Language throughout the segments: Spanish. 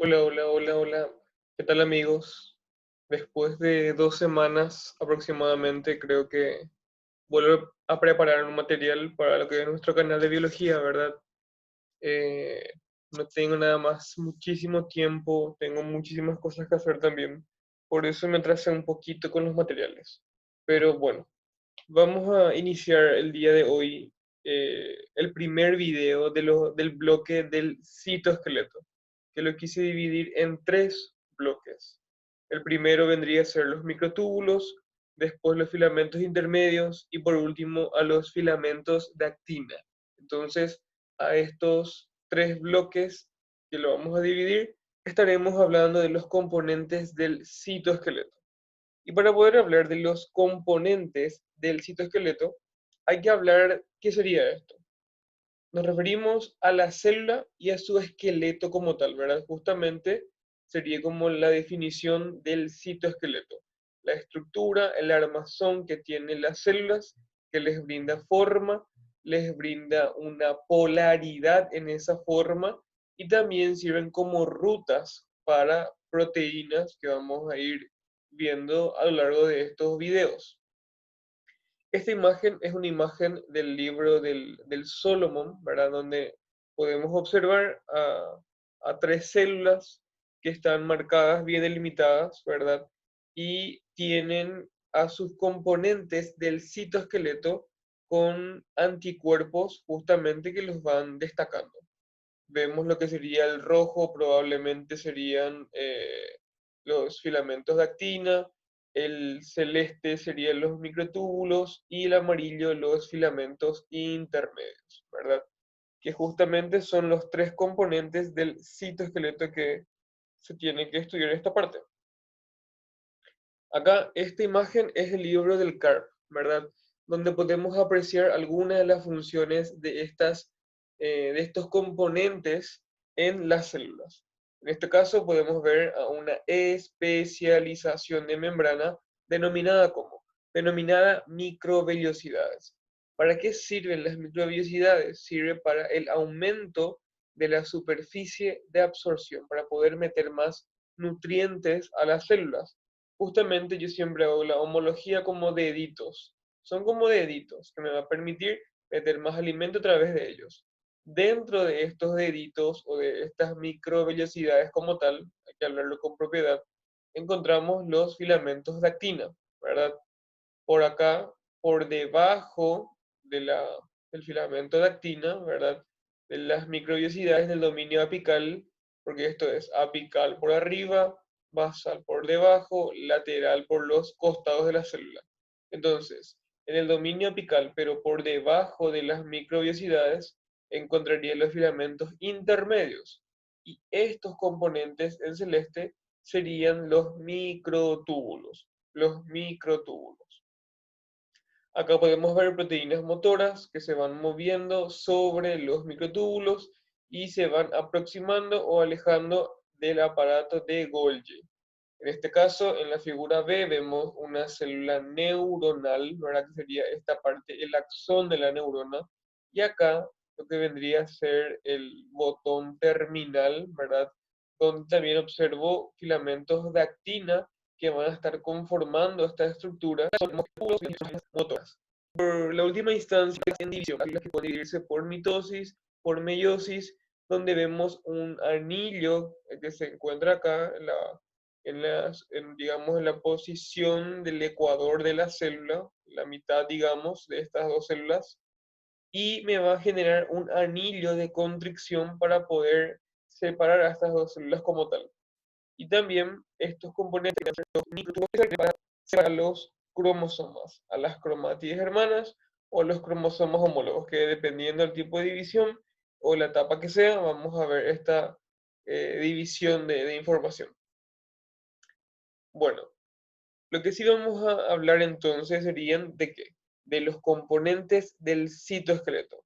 Hola, hola, hola, hola. ¿Qué tal, amigos? Después de 2 semanas aproximadamente, creo que vuelvo a preparar un material para lo que es nuestro canal de biología, ¿verdad? Eh, no tengo nada más muchísimo tiempo, tengo muchísimas cosas que hacer también. Por eso me atrasé un poquito con los materiales. Pero bueno, vamos a iniciar el día de hoy el primer video del bloque del citoesqueleto, que lo quise dividir en 3 bloques. El primero vendría a ser los microtúbulos, después los filamentos intermedios y por último a los filamentos de actina. Entonces, a estos 3 bloques que lo vamos a dividir, estaremos hablando de los componentes del citoesqueleto. Y para poder hablar de los componentes del citoesqueleto, hay que hablar qué sería esto. Nos referimos a la célula y a su esqueleto como tal, ¿verdad? Justamente sería como la definición del citoesqueleto. La estructura, el armazón que tienen las células, que les brinda forma, les brinda una polaridad en esa forma y también sirven como rutas para proteínas que vamos a ir viendo a lo largo de estos videos. Esta imagen es una imagen del libro del Solomon, ¿verdad? Donde podemos observar a 3 células que están marcadas, bien delimitadas, ¿verdad? Y tienen a sus componentes del citoesqueleto con anticuerpos justamente que los van destacando. Vemos lo que sería el rojo, probablemente serían los filamentos de actina, el celeste serían los microtúbulos y el amarillo los filamentos intermedios, ¿verdad? Que justamente son los 3 componentes del citoesqueleto que se tiene que estudiar en esta parte. Acá, esta imagen es el libro del CARP, ¿verdad? Donde podemos apreciar algunas de las funciones de estos componentes en las células. En este caso podemos ver a una especialización de membrana denominada microvellosidades. ¿Para qué sirven las microvellosidades? Sirve para el aumento de la superficie de absorción, para poder meter más nutrientes a las células. Justamente yo siempre hago la homología como deditos. Son como deditos que me va a permitir meter más alimento a través de ellos. Dentro de estos deditos o de estas microvellosidades como tal, hay que hablarlo con propiedad, encontramos los filamentos de actina, ¿verdad? Por acá, por debajo de del filamento de actina, ¿verdad? De las microvellosidades del dominio apical, porque esto es apical por arriba, basal por debajo, lateral por los costados de la célula. Entonces, en el dominio apical, pero por debajo de las microvellosidades, encontraría los filamentos intermedios. Y estos componentes en celeste serían los microtúbulos. Los microtúbulos. Acá podemos ver proteínas motoras que se van moviendo sobre los microtúbulos y se van aproximando o alejando del aparato de Golgi. En este caso, en la figura B vemos una célula neuronal, ¿verdad? Que sería esta parte, el axón de la neurona. Y acá lo que vendría a ser el botón terminal, ¿verdad? Donde también observo filamentos de actina que van a estar conformando esta estructura. Son motoras. Por la última instancia en división, las que pueden dividirse por mitosis, por meiosis, donde vemos un anillo que se encuentra acá digamos, en la posición del ecuador de la célula, la mitad, digamos, de estas 2 células, y me va a generar un anillo de constricción para poder separar a estas 2 células como tal. Y también estos componentes los microtúbulos para separar los cromosomas, a las cromátides hermanas o a los cromosomas homólogos, que dependiendo del tipo de división o la etapa que sea, vamos a ver esta división de información. Bueno, lo que sí vamos a hablar entonces serían de qué, de los componentes del citoesqueleto.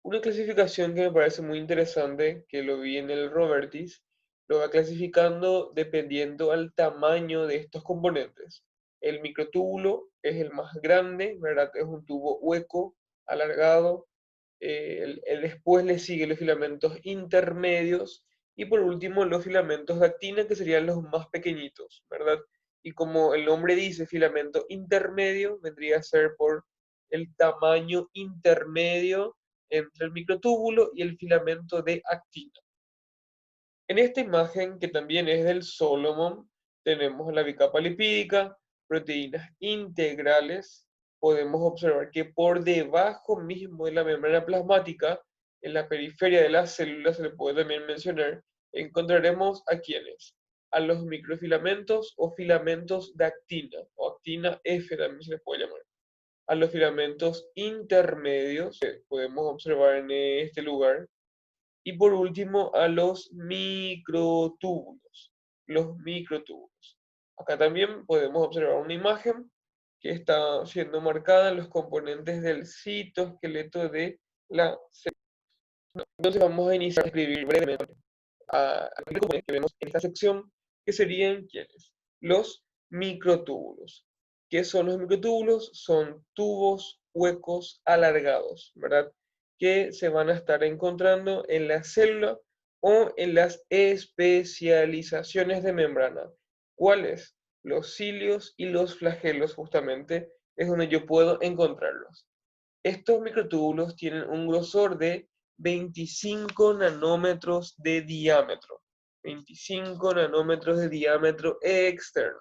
Una clasificación que me parece muy interesante, que lo vi en el Robertis, lo va clasificando dependiendo al tamaño de estos componentes. El microtúbulo es el más grande, ¿verdad? Es un tubo hueco, alargado. Después le siguen los filamentos intermedios Y por último, los filamentos de actina, que serían los más pequeñitos, ¿verdad? Y como el nombre dice, filamento intermedio, vendría a ser por el tamaño intermedio entre el microtúbulo y el filamento de actina. En esta imagen, que también es del Solomon, tenemos la bicapa lipídica, proteínas integrales. Podemos observar que por debajo mismo de la membrana plasmática, en la periferia de las células, se le puede también mencionar, encontraremos a quienes, a los microfilamentos o filamentos de actina, o actina F también se les puede llamar, a los filamentos intermedios, que podemos observar en este lugar, y por último, a los microtúbulos. Los microtúbulos. Acá también podemos observar una imagen que está siendo marcada en los componentes del citoesqueleto de la célula. Entonces vamos a iniciar a escribir brevemente a los componentes que vemos en esta sección, que serían ¿quiénes? Los microtúbulos. ¿Qué son los microtúbulos? Son tubos huecos alargados, ¿verdad? Que se van a estar encontrando en la célula o en las especializaciones de membrana. ¿Cuáles? Los cilios y los flagelos, justamente, es donde yo puedo encontrarlos. Estos microtúbulos tienen un grosor de 25 nanómetros de diámetro. 25 nanómetros de diámetro externo.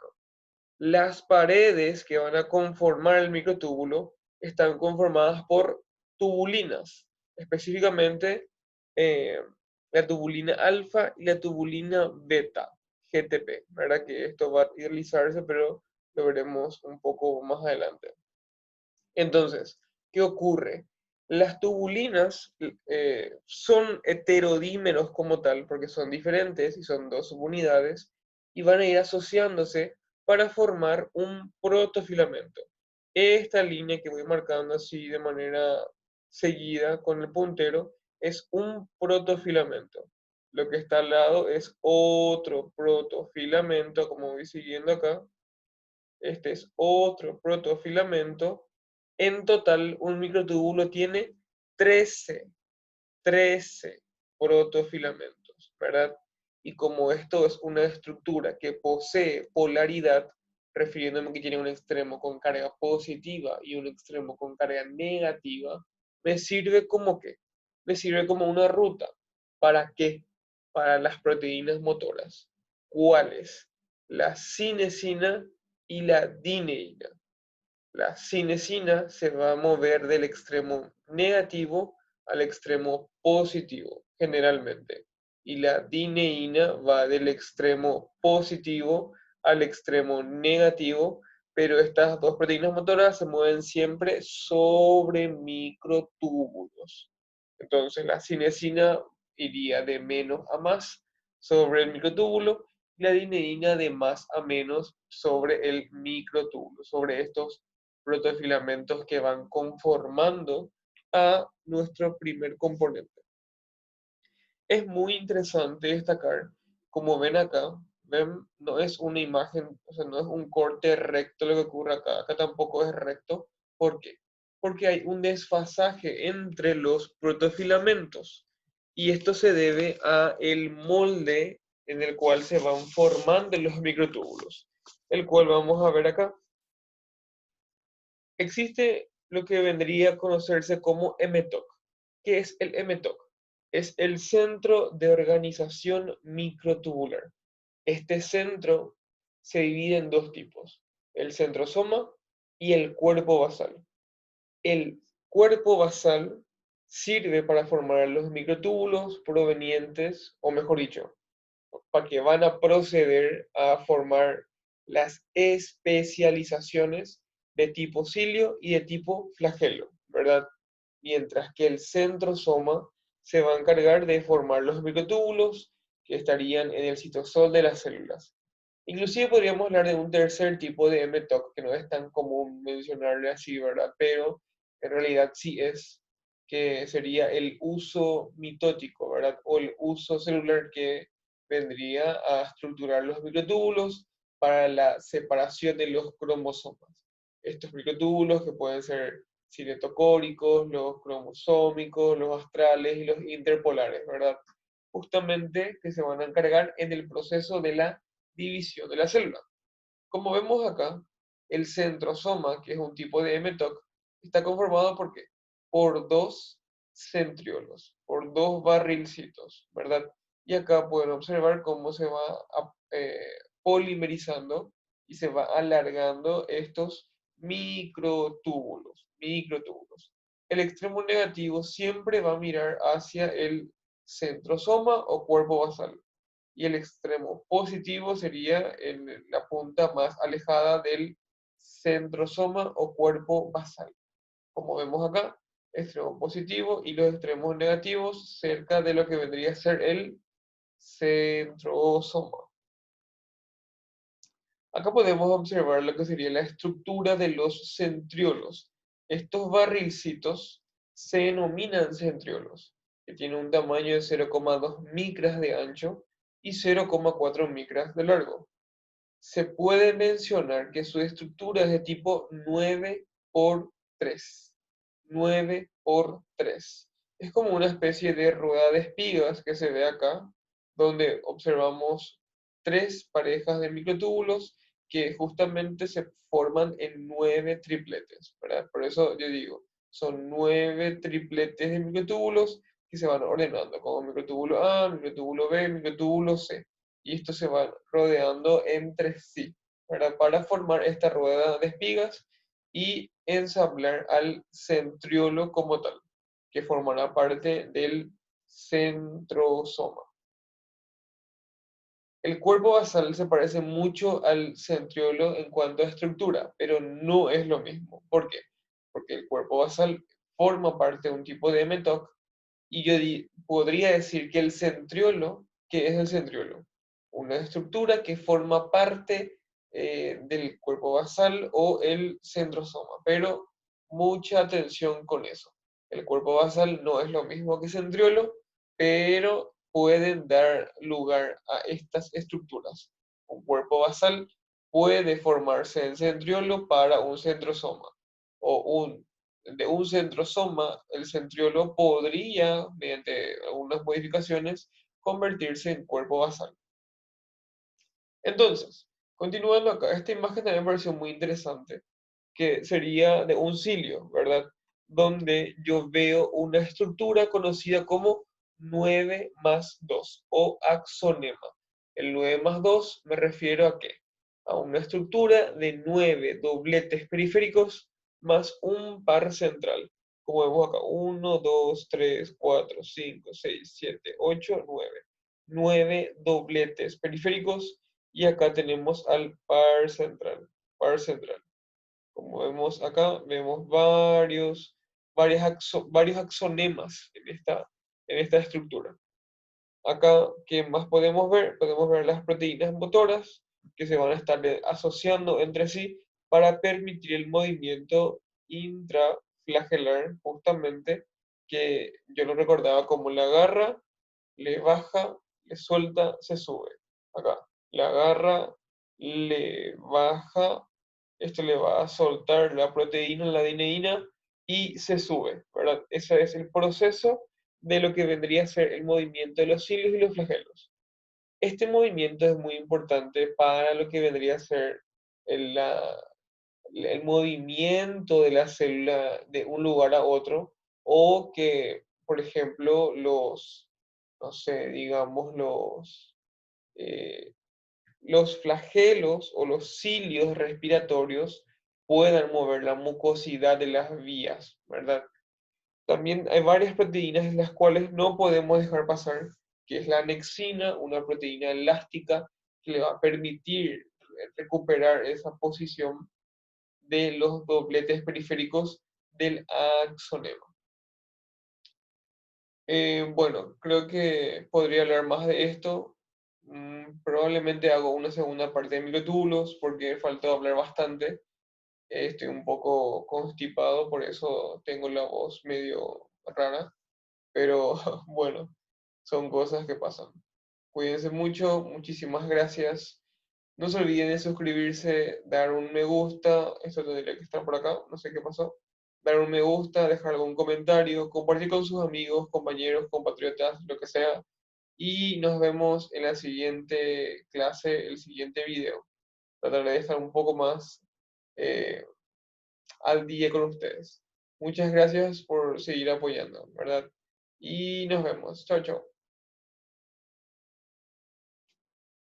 Las paredes que van a conformar el microtúbulo están conformadas por tubulinas, específicamente la tubulina alfa y la tubulina beta, GTP, ¿verdad? Que esto va a realizarse, pero lo veremos un poco más adelante. Entonces, ¿qué ocurre? Las tubulinas son heterodímeros como tal, porque son diferentes y son dos subunidades, y van a ir asociándose para formar un protofilamento. Esta línea que voy marcando así de manera seguida con el puntero es un protofilamento. Lo que está al lado es otro protofilamento, como voy siguiendo acá. Este es otro protofilamento. En total, un microtúbulo tiene 13 protofilamentos, ¿verdad? Y como esto es una estructura que posee polaridad, refiriéndome que tiene un extremo con carga positiva y un extremo con carga negativa, me sirve como qué? Me sirve como una ruta. ¿Para qué? Para las proteínas motoras. ¿Cuáles? La cinesina y la dineína. La cinesina se va a mover del extremo negativo al extremo positivo, generalmente. Y la dineína va del extremo positivo al extremo negativo, pero estas dos proteínas motoras se mueven siempre sobre microtúbulos. Entonces la cinesina iría de menos a más sobre el microtúbulo y la dineína de más a menos sobre el microtúbulo, sobre estos protofilamentos que van conformando a nuestro primer componente. Es muy interesante destacar, como ven acá, ven, no es una imagen, o sea, no es un corte recto lo que ocurre acá, acá tampoco es recto. ¿Por qué? Porque hay un desfasaje entre los protofilamentos y esto se debe a el molde en el cual se van formando los microtúbulos, el cual vamos a ver acá. Existe lo que vendría a conocerse como MTOC. ¿Qué es el MTOC? Es el Centro de Organización Microtubular. Este centro se divide en dos tipos, el centrosoma y el cuerpo basal. El cuerpo basal sirve para formar los microtúbulos provenientes, o mejor dicho, para que van a proceder a formar las especializaciones de tipo cilio y de tipo flagelo, ¿verdad? Mientras que el centrosoma se va a encargar de formar los microtúbulos que estarían en el citosol de las células. Inclusive podríamos hablar de un tercer tipo de MTOC, que no es tan común mencionarle así, ¿verdad? Pero en realidad sí es, que sería el uso mitótico, ¿verdad? O el uso celular que vendría a estructurar los microtúbulos para la separación de los cromosomas. Estos microtúbulos que pueden ser cinetocóricos, los cromosómicos, los astrales y los interpolares, ¿verdad? justamente que se van a encargar en el proceso de la división de la célula. Como vemos acá, el centrosoma, que es un tipo de mTOC, está conformado ¿por qué? Por dos centriolos, por dos barrilcitos, ¿verdad? Y acá pueden observar cómo se va polimerizando y se va alargando estos microtúbulos. El extremo negativo siempre va a mirar hacia el centrosoma o cuerpo basal y el extremo positivo sería en la punta más alejada del centrosoma o cuerpo basal. Como vemos acá, extremo positivo y los extremos negativos cerca de lo que vendría a ser el centrosoma. Acá podemos observar lo que sería la estructura de los centriolos. Estos barrilcitos se denominan centriolos, que tienen un tamaño de 0,2 micras de ancho y 0,4 micras de largo. Se puede mencionar que su estructura es de tipo 9 por 3. 9 por 3. Es como una especie de rueda de espigas que se ve acá, donde observamos tres parejas de microtúbulos que justamente se forman en 9 tripletes, ¿verdad? Por eso yo digo, son 9 tripletes de microtúbulos que se van ordenando, como microtúbulo A, microtúbulo B, microtúbulo C. Y estos se van rodeando entre sí, ¿verdad? Para formar esta rueda de espigas y ensamblar al centriolo como tal, que formará parte del centrosoma. El cuerpo basal se parece mucho al centriolo en cuanto a estructura, pero no es lo mismo. ¿Por qué? Porque el cuerpo basal forma parte de un tipo de mTOC y yo podría decir que el centriolo, ¿qué es el centriolo? Una estructura que forma parte del cuerpo basal o el centrosoma, pero mucha atención con eso. El cuerpo basal no es lo mismo que centriolo, pero pueden dar lugar a estas estructuras. Un cuerpo basal puede formarse en centriolo para un centrosoma o de un centrosoma, el centriolo podría, mediante algunas modificaciones, convertirse en cuerpo basal. Entonces, continuando acá, esta imagen también me pareció muy interesante, que sería de un cilio, ¿verdad? Donde yo veo una estructura conocida como 9 más 2 o axonema. El 9 más 2 me refiero a qué? A una estructura de 9 dobletes periféricos más un par central. Como vemos acá, 1, 2, 3, 4, 5, 6, 7, 8, 9. 9 dobletes periféricos y acá tenemos al par central. Par central. Como vemos acá, vemos varios axonemas en esta estructura. Acá, ¿qué más podemos ver? Podemos ver las proteínas motoras que se van a estar asociando entre sí para permitir el movimiento intraflagelar, justamente, que yo lo recordaba como la agarra, le baja, le suelta, se sube. Acá, la agarra, le baja, esto le va a soltar la proteína, la adeneína, y se sube, ¿verdad? Ese es el proceso de lo que vendría a ser el movimiento de los cilios y los flagelos. Este movimiento es muy importante para lo que vendría a ser el, el movimiento de la célula de un lugar a otro, o que, por ejemplo, no sé, digamos, eh, los flagelos o los cilios respiratorios puedan mover la mucosidad de las vías, ¿verdad? También hay varias proteínas en las cuales no podemos dejar pasar, que es la anexina, una proteína elástica que le va a permitir recuperar esa posición de los dobletes periféricos del axonema. Bueno, creo que podría hablar más de esto. Probablemente hago una segunda parte de microtúbulos porque faltó hablar bastante. Estoy un poco constipado, por eso tengo la voz medio rara. Pero bueno, son cosas que pasan. Cuídense mucho, muchísimas gracias. No se olviden de suscribirse, dar un me gusta, esto tendría que estar por acá, no sé qué pasó. Dar un me gusta, dejar algún comentario, compartir con sus amigos, compañeros, compatriotas, lo que sea. y nos vemos en la siguiente clase, el siguiente video. Trataré de estar un poco más eh, al día con ustedes. Muchas gracias por seguir apoyando, ¿verdad? Y nos vemos. Chao, chao.